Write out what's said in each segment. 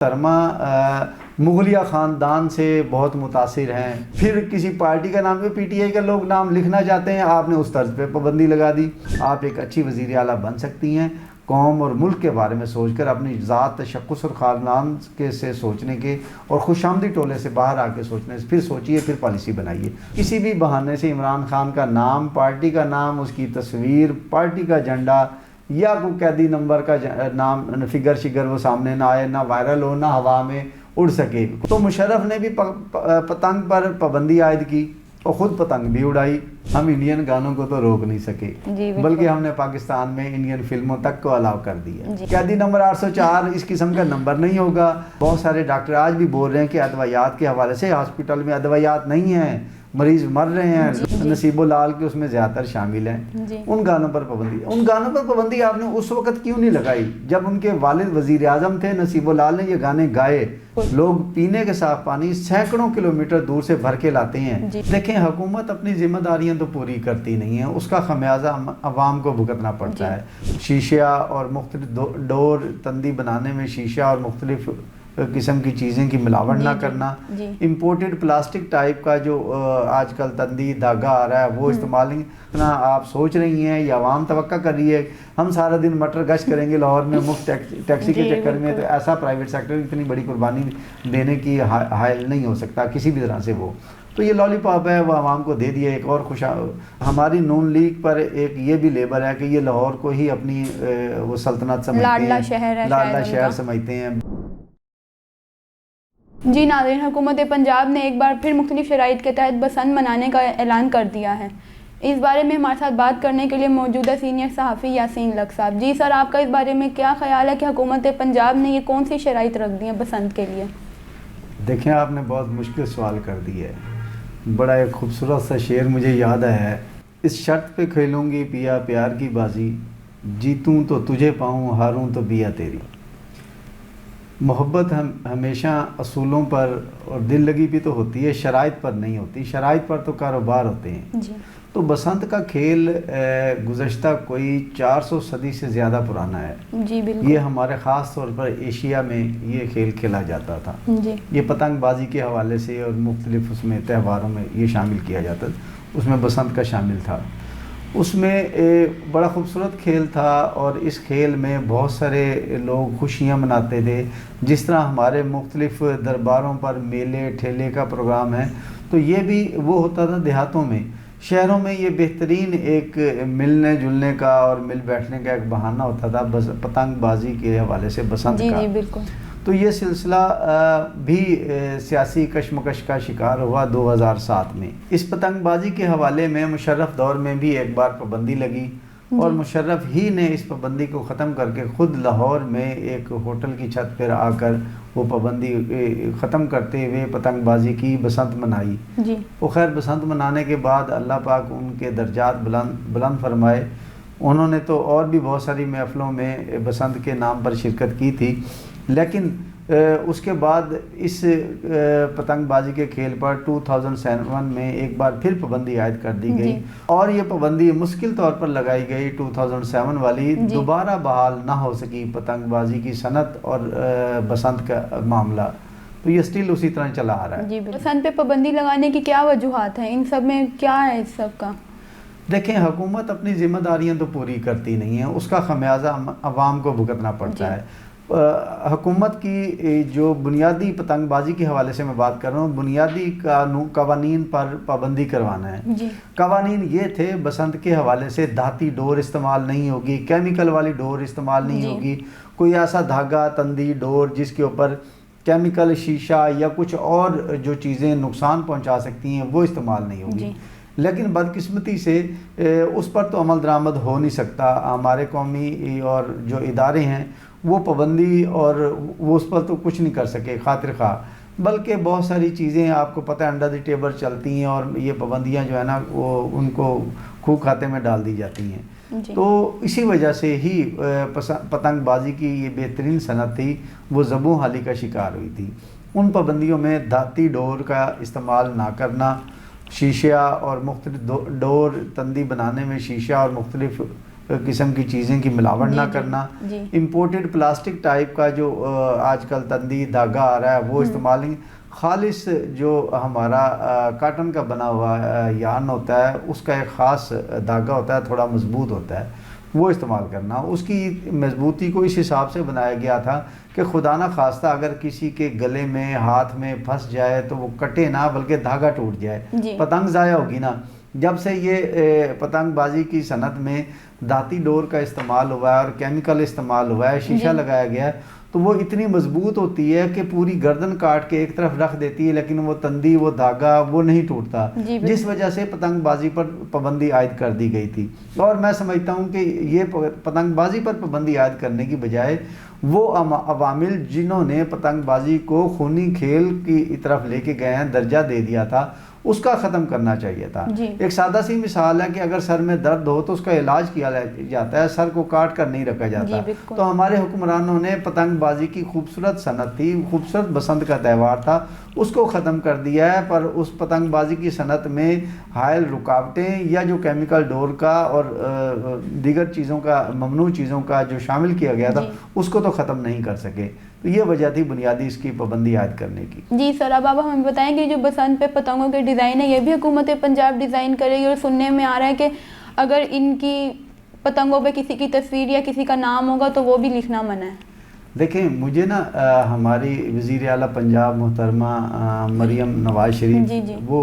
محترمہ مغلیہ خاندان سے بہت متاثر ہیں، پھر کسی پارٹی کا نام پہ پی ٹی آئی کا لوگ نام لکھنا چاہتے ہیں، آپ نے اس طرز پہ پابندی لگا دی۔ آپ ایک اچھی وزیر اعلیٰ بن سکتی ہیں، قوم اور ملک کے بارے میں سوچ کر اپنی ذات، تشخص اور خاندان کے سے سوچنے کے اور خوش آمدی ٹولے سے باہر آ کے سوچنے سے پھر سوچئے، پھر پالیسی بنائیے۔ کسی بھی بہانے سے عمران خان کا نام، پارٹی کا نام، اس کی تصویر، پارٹی کا جھنڈا یا کوئی قیدی نمبر کا نام، فگر شگر وہ سامنے نہ آئے، نہ وائرل ہو، نہ ہوا میں اڑ سکے۔ تو مشرف نے بھی پتنگ پر پابندی عائد کی اور خود پتنگ بھی اڑائی۔ ہم انڈین گانوں کو تو روک نہیں سکے، بلکہ ہم نے پاکستان میں انڈین فلموں تک کو الاؤ کر دیا۔ قیدی نمبر 804 اس قسم کا نمبر نہیں ہوگا۔ بہت سارے ڈاکٹر آج بھی بول رہے ہیں کہ ادویات کے حوالے سے ہاسپٹل میں ادویات نہیں ہیں، مریض مر رہے ہیں، نصیب العال کے اس میں زیادہ تر شامل ہیں۔ ان گانوں پر پابندی آپ نے اس وقت کیوں نہیں لگائی جب ان کے والد وزیر اعظم تھے؟ نصیب العال نے یہ گانے گائے، لوگ پینے کے صاف پانی سینکڑوں کلومیٹر دور سے بھر کے لاتے ہیں۔ دیکھیں، حکومت اپنی ذمہ داریاں تو پوری کرتی نہیں ہے، اس کا خمیازہ عوام کو بھگتنا پڑتا ہے۔ شیشہ اور مختلف ڈور تندی بنانے میں شیشہ اور مختلف قسم کی چیزیں کی ملاوٹ نہ کرنا، امپورٹڈ پلاسٹک ٹائپ کا جو آج کل تندی دھاگا آ رہا ہے وہ استعمال نہیں کرنا۔ آپ سوچ رہی ہیں یا عوام توقع کر رہی ہے ہم سارا دن مٹر گشت کریں گے لاہور میں مفت ٹیکسی کے چکر میں، تو ایسا پرائیویٹ سیکٹر اتنی بڑی قربانی دینے کی حائل نہیں ہو سکتا کسی بھی طرح سے۔ وہ تو یہ لالی پاپ ہے، وہ عوام کو دے دیا۔ ایک اور ہماری نون لیگ پر ایک یہ بھی لیبل ہے کہ یہ لاہور کو ہی اپنی وہ سلطنت سمجھتے ہیں، لاڈلا شہر سمجھتے ہیں۔ جی ناظرین، حکومت پنجاب نے ایک بار پھر مختلف شرائط کے تحت بسنت منانے کا اعلان کر دیا ہے۔ اس بارے میں ہمارے ساتھ بات کرنے کے لیے موجود ہے سینئر صحافی یاسین لق صاحب۔ جی سر، آپ کا اس بارے میں کیا خیال ہے کہ حکومت پنجاب نے یہ کون سی شرائط رکھ دی ہیں بسنت کے لیے؟ دیکھیں، آپ نے بہت مشکل سوال کر دی ہے۔ بڑا ایک خوبصورت سا شعر مجھے یاد ہے، اس شرط پہ کھیلوں گی پیا پیار کی بازی، جیتوں تو تجھے پاؤں، ہاروں تو بیا تیری۔ محبت ہمیشہ اصولوں پر اور دل لگی بھی تو ہوتی ہے، شرائط پر نہیں ہوتی۔ شرائط پر تو کاروبار ہوتے ہیں۔ تو بسنت کا کھیل گزشتہ کوئی 400 صدی سے زیادہ پرانا ہے۔ جی بالکل۔ یہ ہمارے خاص طور پر ایشیا میں یہ کھیل کھیلا جاتا تھا۔ یہ پتنگ بازی کے حوالے سے اور مختلف اس میں تہواروں میں یہ شامل کیا جاتا تھا، اس میں بسنت کا شامل تھا۔ اس میں بڑا خوبصورت کھیل تھا اور اس کھیل میں بہت سارے لوگ خوشیاں مناتے تھے۔ جس طرح ہمارے مختلف درباروں پر میلے ٹھیلے کا پروگرام ہے، تو یہ بھی وہ ہوتا تھا دیہاتوں میں۔ شہروں میں یہ بہترین ایک ملنے جلنے کا اور مل بیٹھنے کا ایک بہانہ ہوتا تھا پتنگ بازی کے حوالے سے بسنت کا۔ جی بالکل۔ تو یہ سلسلہ بھی سیاسی کشمکش کا شکار ہوا 2007 میں۔ اس پتنگ بازی کے حوالے میں مشرف دور میں بھی ایک بار پابندی لگی اور مشرف ہی نے اس پابندی کو ختم کر کے خود لاہور میں ایک ہوٹل کی چھت پر آ کر وہ پابندی ختم کرتے ہوئے پتنگ بازی کی بسنت منائی۔ وہ خیر بسنت منانے کے بعد اللہ پاک ان کے درجات بلند فرمائے، انہوں نے تو اور بھی بہت ساری محفلوں میں بسنت کے نام پر شرکت کی تھی، لیکن اس کے بعد اس پتنگ بازی کے کھیل پر 2007 میں ایک بار پھر پابندی عائد کر دی گئی، اور یہ پابندی مشکل طور پر لگائی گئی 2007 والی، دوبارہ بحال نہ ہو سکی پتنگ بازی کی صنعت اور بسنت کا معاملہ، تو یہ سٹل اسی طرح چلا آ رہا ہے۔ جی، بسنت پہ پابندی لگانے کی کیا وجوہات ہیں؟ ان سب میں کیا ہے اس سب کا؟ دیکھیں، حکومت اپنی ذمہ داریاں تو پوری کرتی نہیں ہے، اس کا خمیازہ عوام کو بھگتنا پڑتا ہے۔ حکومت کی جو بنیادی پتنگ بازی کے حوالے سے میں بات کر رہا ہوں، بنیادی قوانین پر پابندی کروانا ہے۔ قوانین یہ تھے، بسنت کے حوالے سے دھاتی ڈور استعمال نہیں ہوگی، کیمیکل والی ڈور استعمال نہیں ہوگی، کوئی ایسا دھاگا تندی ڈور جس کے اوپر کیمیکل شیشہ یا کچھ اور جو چیزیں نقصان پہنچا سکتی ہیں وہ استعمال نہیں ہوگی۔ لیکن بدقسمتی سے اس پر تو عمل درآمد ہو نہیں سکتا۔ ہمارے قومی اور جو ادارے ہیں وہ پابندی اور وہ اس پر تو کچھ نہیں کر سکے خاطر خواہ، بلکہ بہت ساری چیزیں آپ کو پتہ ہے انڈر دی ٹیبل چلتی ہیں، اور یہ پابندیاں جو ہے نا وہ ان کو کھو کھاتے میں ڈال دی جاتی ہیں۔ تو اسی وجہ سے ہی پتنگ بازی کی یہ بہترین صنعت تھی وہ زبوں حالی کا شکار ہوئی تھی۔ ان پابندیوں میں دھاتی ڈور کا استعمال نہ کرنا، شیشہ اور مختلف ڈور تندی بنانے میں شیشہ اور مختلف قسم کی چیزیں کی ملاوٹ نہ کرنا، جی امپورٹڈ پلاسٹک ٹائپ کا جو آج کل تندی دھاگا آ رہا ہے وہ استعمال نہیں، خالص جو ہمارا کاٹن کا بنا ہوا یارن ہوتا ہے اس کا ایک خاص دھاگا ہوتا ہے، تھوڑا مضبوط ہوتا ہے، وہ استعمال کرنا۔ اس کی مضبوطی کو اس حساب سے بنایا گیا تھا کہ خدا نہ خواستہ اگر کسی کے گلے میں ہاتھ میں پھنس جائے تو وہ کٹے نہ بلکہ دھاگا ٹوٹ جائے، پتنگ ضائع ہوگی نا۔ جب سے یہ پتنگ بازی کی صنعت میں دھاتی ڈور کا استعمال ہوا ہے اور کیمیکل استعمال ہوا ہے، شیشہ لگایا گیا ہے، تو وہ اتنی مضبوط ہوتی ہے کہ پوری گردن کاٹ کے ایک طرف رکھ دیتی ہے، لیکن وہ تندی وہ دھاگا وہ نہیں ٹوٹتا، جس وجہ سے پتنگ بازی پر پابندی عائد کر دی گئی تھی۔ اور میں سمجھتا ہوں کہ یہ پتنگ بازی پر پابندی عائد کرنے کی بجائے وہ عوامل جنہوں نے پتنگ بازی کو خونی کھیل کی طرف لے کے گئے ہیں، درجہ دے دیا تھا، اس کا ختم کرنا چاہیے تھا۔ ایک سادہ سی مثال ہے کہ اگر سر میں درد ہو تو اس کا علاج کیا جاتا ہے، سر کو کاٹ کر نہیں رکھا جاتا۔ تو ہمارے حکمرانوں نے پتنگ بازی کی خوبصورت صنعت تھی، خوبصورت بسنت کا تہوار تھا، اس کو ختم کر دیا ہے، پر اس پتنگ بازی کی صنعت میں حائل رکاوٹیں یا جو کیمیکل ڈور کا اور دیگر چیزوں کا ممنوع چیزوں کا جو شامل کیا گیا تھا اس کو تو ختم نہیں کر سکے۔ تو یہ وجہ تھی بنیادی اس کی پابندی عائد کرنے کی۔ جی سر، اب آپ ہمیں بتائیں کہ جو بسنت پہ پتنگوں کے ڈیزائن ہے یہ بھی حکومت پنجاب ڈیزائن کرے گی، اور سننے میں آ رہا ہے کہ اگر ان کی پتنگوں پہ کسی کی تصویر یا کسی کا نام ہوگا تو وہ بھی لکھنا منع ہے۔ دیکھیں مجھے نا ہماری وزیر اعلیٰ پنجاب محترمہ مریم نواز شریف وہ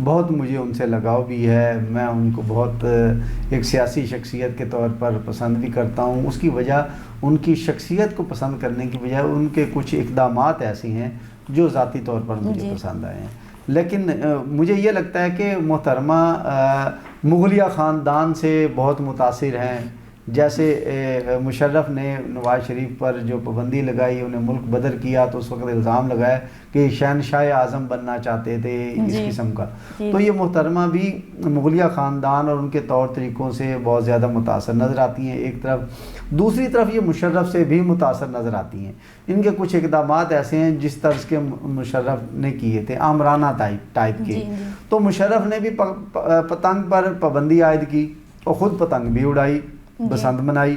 بہت مجھے ان سے لگاؤ بھی ہے، میں ان کو بہت ایک سیاسی شخصیت کے طور پر پسند بھی کرتا ہوں۔ اس کی وجہ ان کی شخصیت کو پسند کرنے کی بجائے ان کے کچھ اقدامات ایسی ہیں جو ذاتی طور پر مجھے پسند آئے ہیں، لیکن مجھے یہ لگتا ہے کہ محترمہ مغلیہ خاندان سے بہت متاثر ہیں۔ جیسے مشرف نے نواز شریف پر جو پابندی لگائی، انہیں ملک بدر کیا تو اس وقت الزام لگایا کہ شہنشاہ اعظم بننا چاہتے تھے اس قسم کا، تو یہ محترمہ بھی مغلیہ خاندان اور ان کے طور طریقوں سے بہت زیادہ متاثر نظر آتی ہیں ایک طرف، دوسری طرف یہ مشرف سے بھی متاثر نظر آتی ہیں۔ ان کے کچھ اقدامات ایسے ہیں جس طرز کے مشرف نے کیے تھے، آمرانہ ٹائپ کے، تو مشرف نے بھی پتنگ پر پابندی عائد کی اور خود پتنگ بھی اڑائی، بسنت منائی۔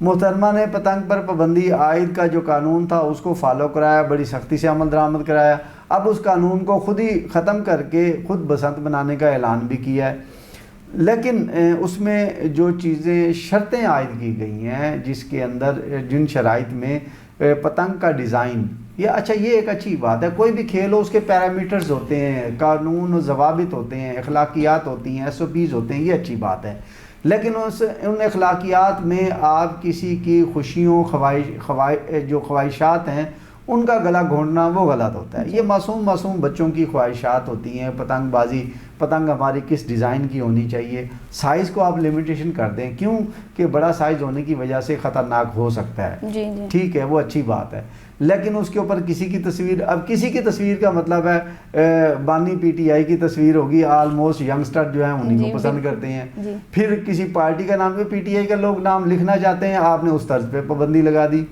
محترمہ نے پتنگ پر پابندی عائد کا جو قانون تھا اس کو فالو کرایا، بڑی سختی سے عمل درآمد کرایا، اب اس قانون کو خود ہی ختم کر کے خود بسنت منانے کا اعلان بھی کیا ہے، لیکن اس میں جو چیزیں شرطیں عائد کی گئی ہیں جس کے اندر جن شرائط میں پتنگ کا ڈیزائن یہ ایک اچھی بات ہے، کوئی بھی کھیل ہو اس کے پیرامیٹرز ہوتے ہیں، قانون و ضوابط ہوتے ہیں، اخلاقیات ہوتی ہیں، SOPs ہوتے ہیں، یہ اچھی بات ہے، لیکن ان اخلاقیات میں آپ کسی کی خوشیوں جو خواہشات ہیں ان کا گلا گھونٹنا وہ غلط ہوتا ہے۔ یہ معصوم بچوں کی خواہشات ہوتی ہیں، پتنگ بازی، پتنگ ہماری کس ڈیزائن کی ہونی چاہیے، سائز کو آپ لمیٹیشن کر دیں، کیوں کہ بڑا سائز ہونے کی وجہ سے خطرناک ہو سکتا ہے، ٹھیک ہے وہ اچھی بات ہے، لیکن اس کے اوپر کسی کی تصویر، اب کسی کی تصویر کا مطلب ہے بانی PTI کی تصویر ہوگی، آلموسٹ ینگسٹر جو ہیں انہیں کو پسند کرتے ہیں، پھر کسی پارٹی کا نام پہ PTI کا لوگ نام لکھنا چاہتے ہیں، آپ نے اس طرز پہ پابندی لگا دی،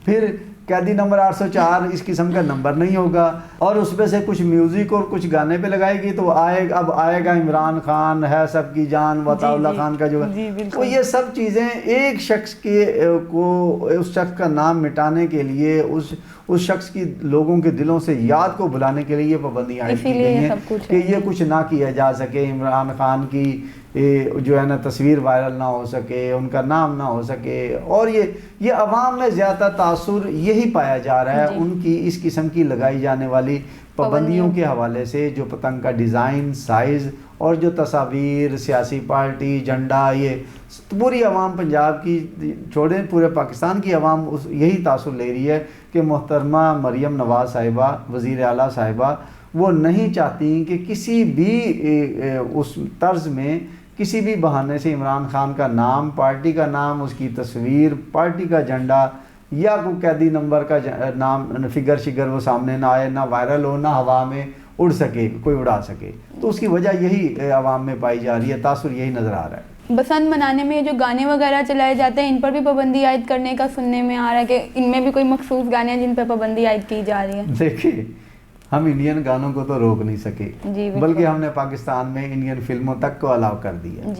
پھر قیدی نمبر 804 اس قسم کا نمبر نہیں ہوگا، اور اس میں سے کچھ میوزک اور کچھ گانے پہ لگائے گی تو اب آئے گا عمران خان ہے سب کی جان، وطا اللہ خان کا جو ہے، تو یہ سب چیزیں ایک شخص کو اس شخص کا نام مٹانے کے لیے، اس شخص کی لوگوں کے دلوں سے یاد کو بھلانے کے لیے یہ پابندیاں عائد کی گئی ہیں کہ یہ کچھ نہ کیا جا سکے، عمران خان کی جو ہے نا تصویر وائرل نہ ہو سکے، ان کا نام نہ ہو سکے، اور یہ عوام میں زیادہ تاثر یہی پایا جا رہا ہے ان کی اس قسم کی لگائی جانے والی پابندیوں کے حوالے سے، جو پتنگ کا ڈیزائن، سائز اور جو تصاویر، سیاسی پارٹی، جھنڈا، یہ پوری عوام پنجاب کی چھوڑیں پورے پاکستان کی عوام یہی تاثر لے رہی ہے کہ محترمہ مریم نواز صاحبہ، وزیر اعلیٰ صاحبہ، وہ نہیں چاہتی کہ کسی بھی اس طرز میں کسی بھی بہانے سے عمران خان کا نام، پارٹی کا نام، اس کی تصویر، پارٹی کا جھنڈا یا کوئی قیدی نمبر کا نام، فگر شگر وہ سامنے نہ آئے، نہ وائرل ہو، نہ ہوا میں اڑ سکے، کوئی اڑا سکے، تو اس کی وجہ یہی عوام میں پائی جا رہی ہے، تاثر یہی نظر آ رہا ہے۔ بسنت منانے میں جو گانے وغیرہ چلائے جاتے ہیں ان پر بھی پابندی عائد کرنے کا سننے میں آ رہا ہے کہ ان میں بھی کوئی مخصوص گانے ہیں جن پہ پابندی عائد کی جا رہی ہے۔ دیکھیے ہم انڈین گانوں کو تو روک نہیں سکے، بلکہ ہم نے پاکستان میں انڈین فلموں تک کو الاؤ کر دیا،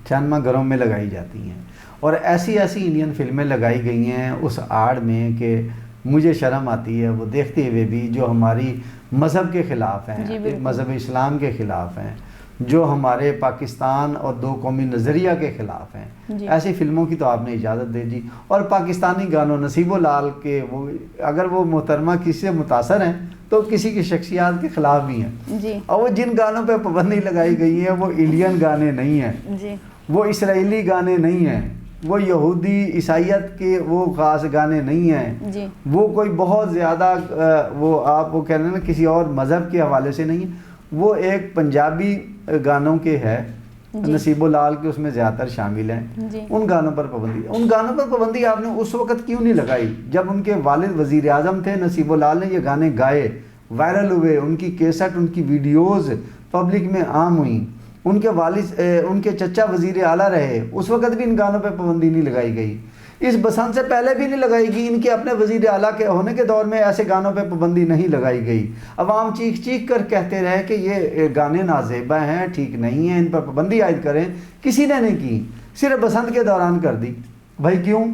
سینما گھروں میں لگائی جاتی ہیں، اور ایسی ایسی انڈین فلمیں لگائی گئی ہیں اس آڑ میں کہ مجھے شرم آتی ہے وہ دیکھتے ہوئے بھی، جو ہماری مذہب کے خلاف ہیں، مذہب اسلام کے خلاف ہیں، جو ہمارے پاکستان اور دو قومی نظریہ کے خلاف ہیں، ایسی فلموں کی تو آپ نے اجازت دے دی۔ اور پاکستانی گانوں، نصیب لال کے وہ اگر وہ محترمہ کسی سے متاثر ہیں تو کسی کی شخصیات کے خلاف بھی ہیں، اور وہ جن گانوں پہ پابندی لگائی گئی ہے وہ انڈین گانے نہیں ہیں، وہ اسرائیلی گانے نہیں ہیں، وہ یہودی عیسائیت کے وہ خاص گانے نہیں ہیں، وہ کوئی بہت زیادہ وہ آپ وہ کہہ رہے ہیں نا کسی اور مذہب کے حوالے سے نہیں ہے، وہ ایک پنجابی گانوں کے ہے، نصیب لال کے اس میں زیادہ تر شامل ہیں، ان گانوں پر پابندی آپ نے اس وقت کیوں نہیں لگائی جب ان کے والد وزیر اعظم تھے؟ نصیب لال نے یہ گانے گائے، وائرل ہوئے، ان کی کیسٹ، ان کی ویڈیوز پبلک میں عام ہوئیں، ان کے والد ان کے چچا وزیر اعلیٰ رہے، اس وقت بھی ان گانوں پہ پابندی نہیں لگائی گئی، اس بسنت سے پہلے بھی نہیں لگائی گئی، ان کے اپنے وزیر اعلیٰ کے ہونے کے دور میں ایسے گانوں پہ پابندی نہیں لگائی گئی، عوام چیخ چیخ کر کہتے رہے کہ یہ گانے نازیبہ ہیں، ٹھیک نہیں ہیں، ان پر پابندی عائد کریں، کسی نے نہیں کی، صرف بسنت کے دوران کر دی۔ بھائی کیوں؟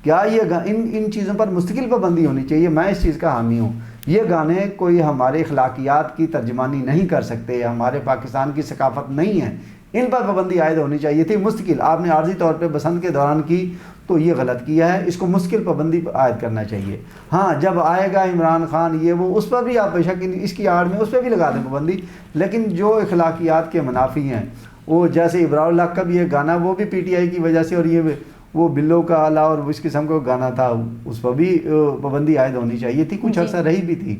کیا یہ ان چیزوں پر مستقل پابندی ہونی چاہیے؟ میں اس چیز کا حامی ہوں، یہ گانے کوئی ہمارے اخلاقیات کی ترجمانی نہیں کر سکتے، ہمارے پاکستان کی ثقافت نہیں ہے، ان پر پابندی عائد ہونی چاہیے تھی مستقل۔ آپ نے عارضی طور پہ بسنت کے دوران کی تو یہ غلط کیا ہے، اس کو مستقل پابندی عائد کرنا چاہیے۔ ہاں جب آئے گا عمران خان یہ وہ، اس پر بھی آپ بے شک اس کی آڑ میں اس پہ بھی لگا دیں پابندی، لیکن جو اخلاقیات کے منافی ہیں، وہ جیسے ابراء اللہ کا بھی یہ گانا وہ بھی پی ٹی آئی کی وجہ سے، اور یہ وہ بلو کا آلہ اور اس قسم کا گانا تھا، اس پر بھی پابندی عائد ہونی چاہیے تھی، کچھ عرصہ رہی بھی تھی۔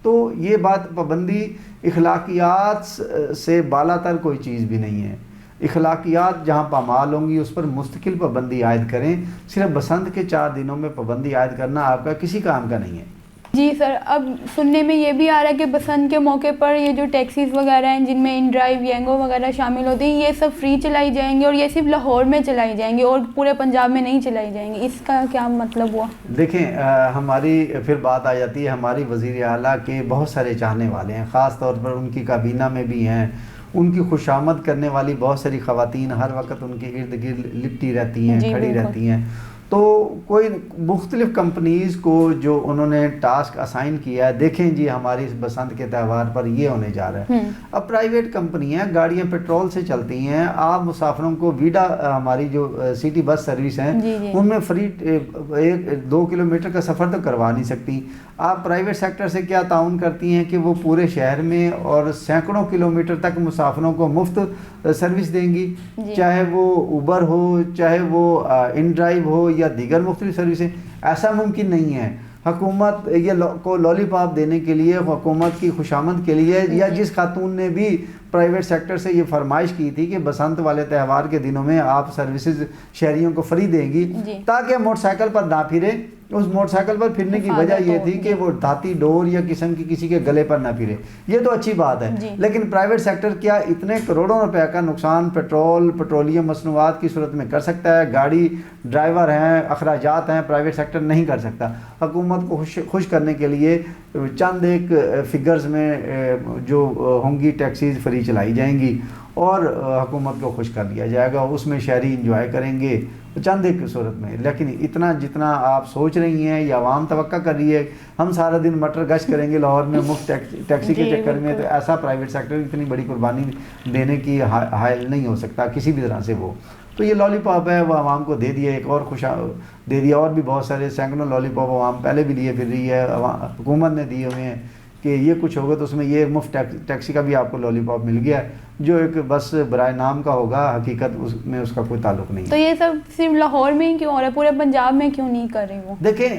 تو یہ بات پابندی اخلاقیات سے بالا تر کوئی چیز بھی نہیں ہے، اخلاقیات جہاں پامال ہوں گی اس پر مستقل پابندی عائد کریں، صرف بسنت کے 4 دنوں میں پابندی عائد کرنا آپ کا کسی کام کا نہیں ہے۔ جی سر، اب سننے میں یہ بھی آ رہا ہے کہ بسنت کے موقع پر یہ جو ٹیکسیز وغیرہ ہیں جن میں ان ڈرائیو ینگو وغیرہ شامل ہوتے ہیں، یہ سب فری چلائی جائیں گی اور یہ صرف لاہور میں چلائی جائیں گی اور پورے پنجاب میں نہیں چلائی جائیں گی، اس کا کیا مطلب ہوا؟ دیکھیں ہماری پھر بات آ جاتی ہے، ہماری وزیر اعلیٰ کے بہت سارے چاہنے والے ہیں، خاص طور پر ان کی کابینہ میں بھی ہیں، ان کی خوشامد کرنے والی بہت ساری خواتین ہر وقت ان کے ارد گرد لپٹی رہتی ہیں، کھڑی رہتی ہیں۔ تو کوئی مختلف کمپنیز کو جو انہوں نے ٹاسک اسائن کیا ہے، دیکھیں جی ہماری اس بسنت کے تہوار پر یہ ہونے جا رہا ہے، اب پرائیویٹ کمپنی ہیں، گاڑیاں پیٹرول سے چلتی ہیں، آپ مسافروں کو ویڈا ہماری جو سٹی بس سروس ہیں ان میں فری 1-2 کلومیٹر کا سفر تو کروا نہیں سکتی، آپ پرائیویٹ سیکٹر سے کیا تعاون کرتی ہیں کہ وہ پورے شہر میں اور سینکڑوں کلومیٹر تک مسافروں کو مفت سروس دیں گی، چاہے وہ اوبر ہو، چاہے وہ ان ڈرائیو ہو یا دیگر مختلف سروسیں۔ ایسا ممکن نہیں ہے، حکومت یہ کو لالی پاپ دینے کے لیے، حکومت کی خوشامد کے لیے، یا جس خاتون نے بھی پرائیویٹ سیکٹر سے یہ فرمائش کی تھی کہ بسنت والے تہوار کے دنوں میں آپ سروسز شہریوں کو فری دیں گی تاکہ موٹر سائیکل پر نہ پھرے، اس موٹر سائیکل پر پھرنے کی وجہ یہ تھی کہ وہ دھاتی ڈور یا قسم کی کسی کے گلے پر نہ پھرے، یہ تو اچھی بات ہے، لیکن پرائیویٹ سیکٹر کیا اتنے کروڑوں روپے کا نقصان پیٹرولیم مصنوعات کی صورت میں کر سکتا ہے؟ گاڑی ڈرائیور ہیں، اخراجات ہیں، پرائیویٹ سیکٹر نہیں کر سکتا۔ حکومت کو خوش کرنے کے لیے چند ایک فگرز میں جو ہوں گی ٹیکسیز فری چلائی جائیں گی اور حکومت کو خوش کر لیا جائے گا، اس میں شہری انجوائے کریں گے چند ایک صورت میں، لیکن اتنا جتنا آپ سوچ رہی ہیں یا عوام توقع کر رہی ہے ہم سارا دن مٹر گشت کریں گے لاہور میں مفت ٹیکسی کے چکر میں، تو ایسا پرائیویٹ سیکٹر اتنی بڑی قربانی دینے کی حائل نہیں ہو سکتا کسی بھی طرح سے وہ۔ تو یہ لالی پاپ ہے وہ عوام کو دے دیا، ایک اور دے دیا، اور بھی بہت سارے سینکڑوں لالی پاپ عوام پہلے بھی لیے پھر رہی ہے، حکومت نے دیے ہوئے ہیں کہ یہ کچھ ہوگا تو اس میں یہ مفت ٹیکسی کا بھی آپ کو لالی پاپ مل گیا جو ایک بس برائے نام کا ہوگا، حقیقت اس میں اس کا کوئی تعلق نہیں ہے۔ تو یہ سب صرف لاہور میں ہی کیوں ہو رہا ہے، پورے پنجاب میں کیوں نہیں کر رہے وہ؟ دیکھیں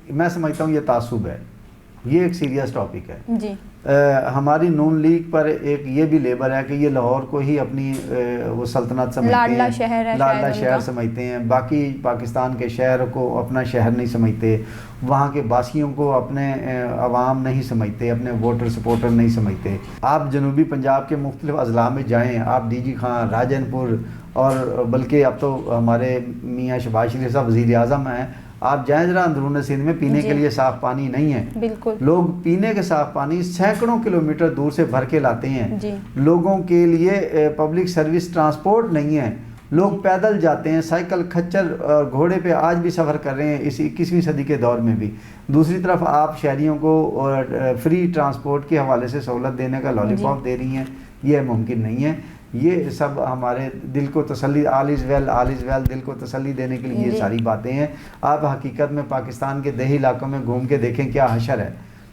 میں سمجھتا ہوں یہ تعصب ہے، یہ ایک سیریس ٹاپک ہے جی۔ ہماری نون لیگ پر ایک یہ بھی لیبر ہے کہ یہ لاہور کو ہی اپنی وہ سلطنت سمجھتے ہیں، لاڈلا شہر سمجھتے ہیں، باقی پاکستان کے شہر کو اپنا شہر نہیں سمجھتے، وہاں کے باسیوں کو اپنے عوام نہیں سمجھتے، اپنے ووٹر سپورٹر نہیں سمجھتے۔ آپ جنوبی پنجاب کے مختلف اضلاع میں جائیں، آپ ڈی جی خان، راجن پور، اور بلکہ اب تو ہمارے میاں شہباز شریف صاحب وزیر اعظم ہیں، آپ جائیں ذرا اندرون سندھ میں پینے کے لیے صاف پانی نہیں ہے. بالکل. لوگ پینے کے صاف پانی سینکڑوں کلومیٹر دور سے بھر کے لاتے ہیں. لوگوں کے لیے پبلک سروس ٹرانسپورٹ نہیں ہے. لوگ پیدل جاتے ہیں, سائیکل, کھچر اور گھوڑے پہ آج بھی سفر کر رہے ہیں اس 21ویں صدی کے دور میں بھی. دوسری طرف آپ شہریوں کو فری ٹرانسپورٹ کے حوالے سے سہولت دینے کا لالی پاپ دے رہی ہیں. یہ ممکن نہیں ہے. یہ سب ہمارے دل کو تسلی, آل از ویل دل کو تسلی دینے کے لیے یہ ساری باتیں ہیں. آپ حقیقت میں پاکستان کے دیہی علاقوں میں گھوم کے دیکھیں کیا حشر ہے.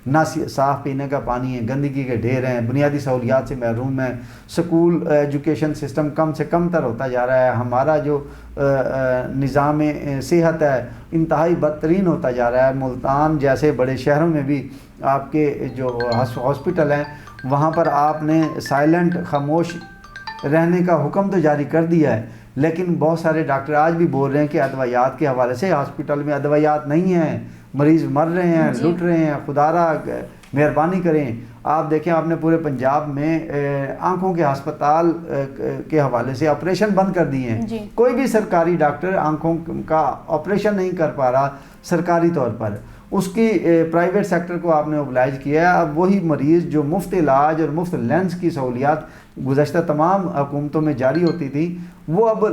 نہ صاف پینے کا پانی ہے, گندگی کے ڈھیر ہیں, بنیادی سہولیات سے محروم ہیں, سکول ایجوکیشن سسٹم کم سے کم تر ہوتا جا رہا ہے, ہمارا جو نظام صحت ہے انتہائی بدترین ہوتا جا رہا ہے. ملتان جیسے بڑے شہروں میں بھی آپ کے جو ہاسپٹل ہیں وہاں پر آپ نے سائلنٹ خاموش رہنے کا حکم تو جاری کر دیا ہے, لیکن بہت سارے ڈاکٹر آج بھی بول رہے ہیں کہ ادویات کے حوالے سے ہاسپٹل میں ادویات نہیں ہیں, مریض مر رہے ہیں, لٹ رہے ہیں. خدا را مہربانی کریں. آپ دیکھیں آپ نے پورے پنجاب میں آنکھوں کے ہسپتال کے حوالے سے آپریشن بند کر دیے ہیں. کوئی بھی سرکاری ڈاکٹر آنکھوں کا آپریشن نہیں کر پا رہا سرکاری طور پر. اس کی پرائیویٹ سیکٹر کو آپ نے اوبلائج کیا ہے. اب وہی مریض جو مفت علاج اور مفت لینس کی سہولیات گزشتہ تمام حکومتوں میں جاری ہوتی تھی, وہ اب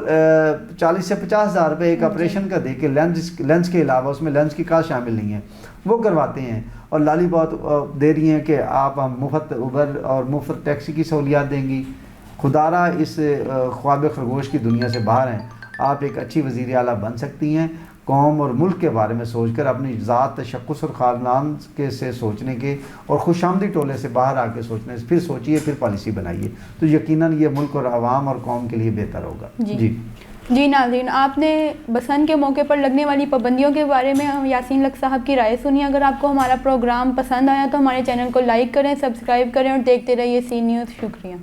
40 سے 50 ہزار روپے ایک آپریشن کا دے کے لینس کے علاوہ اس میں لینس کی کاسٹ شامل نہیں ہے وہ کرواتے ہیں, اور لالی بات دے رہی ہیں کہ آپ ہم مفت اوبر اور مفت ٹیکسی کی سہولیات دیں گی. خدا را اس خواب خرگوش کی دنیا سے باہر ہیں. آپ ایک اچھی وزیر اعلیٰ بن سکتی ہیں. قوم اور ملک کے بارے میں سوچ کر اپنی ذات, تشخص اور خاندان کے سے سوچنے کے اور خوش آمدی ٹولے سے باہر آ کے سوچنے سے پھر سوچیے, پھر پالیسی بنائیے, تو یقیناً یہ ملک اور عوام اور قوم کے لیے بہتر ہوگا. جی ناظرین, آپ نے بسنت کے موقع پر لگنے والی پابندیوں کے بارے میں یاسین لق صاحب کی رائے سنی. اگر آپ کو ہمارا پروگرام پسند آیا تو ہمارے چینل کو لائک کریں, سبسکرائب کریں اور دیکھتے رہیے سی نیوز. شکریہ.